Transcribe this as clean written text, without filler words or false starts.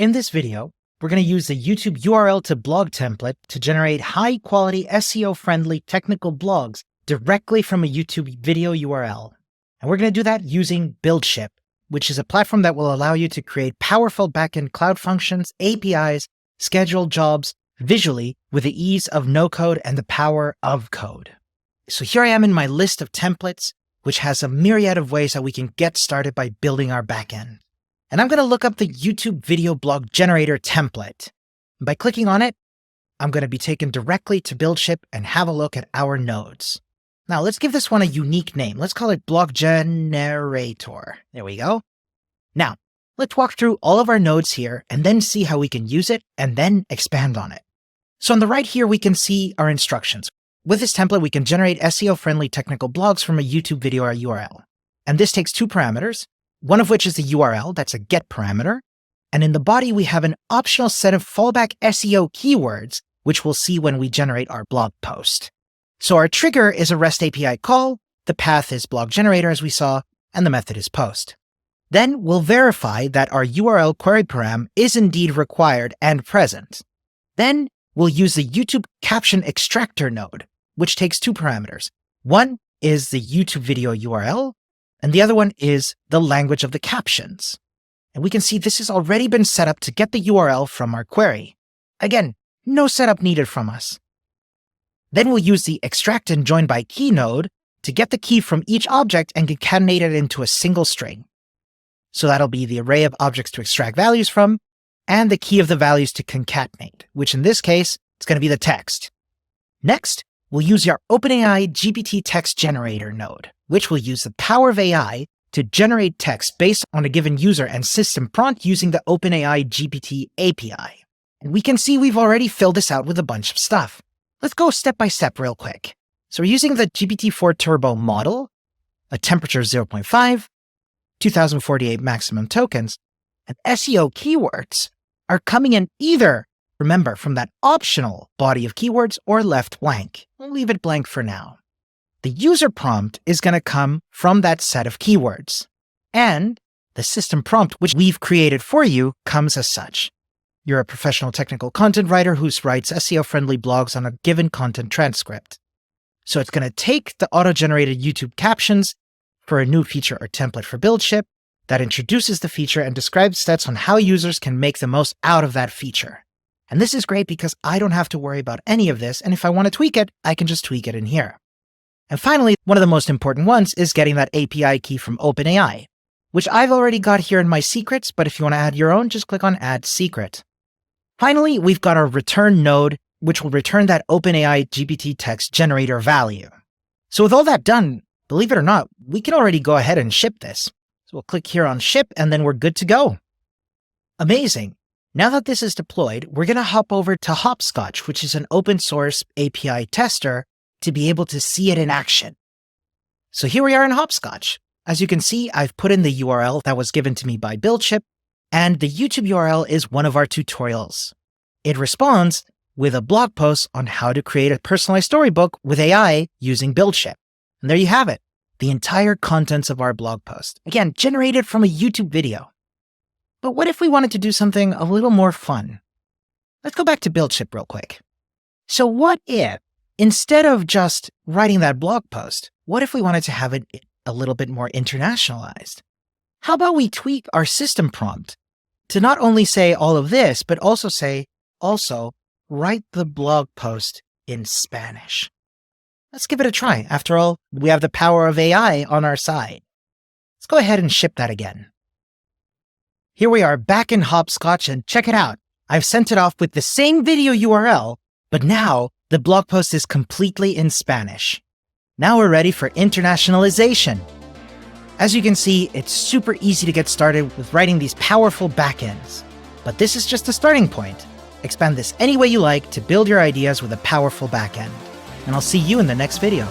In this video, we're going to use the YouTube URL to blog template to generate high-quality SEO-friendly technical blogs directly from a YouTube video URL. And we're going to do that using BuildShip, which is a platform that will allow you to create powerful backend cloud functions, APIs, schedule jobs visually with the ease of no-code and the power of code. So here I am in my list of templates, which has a myriad of ways that we can get started by building our backend. And I'm going to look up the YouTube video blog generator template. And by clicking on it, I'm going to be taken directly to BuildShip and have a look at our nodes. Now let's give this one a unique name. Let's call it blog generator. There we go. Now let's walk through all of our nodes here and then see how we can use it and then expand on it. So on the right here, we can see our instructions. With this template, we can generate SEO-friendly technical blogs from a YouTube video URL. And this takes two parameters, one of which is the URL, that's a get parameter. And in the body, we have an optional set of fallback SEO keywords, which we'll see when we generate our blog post. So our trigger is a REST API call, the path is blog generator as we saw, and the method is post. Then we'll verify that our URL query param is indeed required and present. Then we'll use the YouTube caption extractor node, which takes two parameters. One is the YouTube video URL, and the other one is the language of the captions. And we can see this has already been set up to get the URL from our query. Again, no setup needed from us. Then we'll use the extract and join by key node to get the key from each object and concatenate it into a single string. So that'll be the array of objects to extract values from, and the key of the values to concatenate, which in this case, it's going to be the text. Next, we'll use our OpenAI GPT text generator node, which will use the power of AI to generate text based on a given user and system prompt using the OpenAI GPT API. And we can see we've already filled this out with a bunch of stuff. Let's go step by step real quick. So we're using the GPT-4 Turbo model, a temperature 0.5, 2048 maximum tokens, and SEO keywords are coming in either, remember, from that optional body of keywords or left blank. We'll leave it blank for now. The user prompt is going to come from that set of keywords. And the system prompt, which we've created for you, comes as such. You're a professional technical content writer who writes SEO-friendly blogs on a given content transcript. So it's going to take the auto-generated YouTube captions for a new feature or template for BuildShip that introduces the feature and describes stats on how users can make the most out of that feature. And this is great because I don't have to worry about any of this, and if I want to tweak it, I can just tweak it in here. And finally, one of the most important ones is getting that API key from OpenAI, which I've already got here in my secrets, but if you want to add your own, just click on Add Secret. Finally, we've got our return node, which will return that OpenAI GPT text generator value. So with all that done, believe it or not, we can already go ahead and ship this. So we'll click here on Ship, and then we're good to go. Amazing. Now that this is deployed, we're going to hop over to Hoppscotch, which is an open source API tester, to be able to see it in action. So here we are in Hoppscotch. As you can see, I've put in the URL that was given to me by BuildShip, and the YouTube URL is one of our tutorials. It responds with a blog post on how to create a personalized storybook with AI using BuildShip. And there you have it, the entire contents of our blog post. Again, generated from a YouTube video. But what if we wanted to do something a little more fun? Let's go back to BuildShip real quick. So what if, instead of just writing that blog post, what if we wanted to have it a little bit more internationalized? How about we tweak our system prompt to not only say all of this, but also say, write the blog post in Spanish. Let's give it a try. After all, we have the power of AI on our side. Let's go ahead and ship that again. Here we are back in Hoppscotch, and check it out. I've sent it off with the same video URL, but now the blog post is completely in Spanish. Now we're ready for internationalization. As you can see, it's super easy to get started with writing these powerful backends. But this is just a starting point. Expand this any way you like to build your ideas with a powerful backend. And I'll see you in the next video.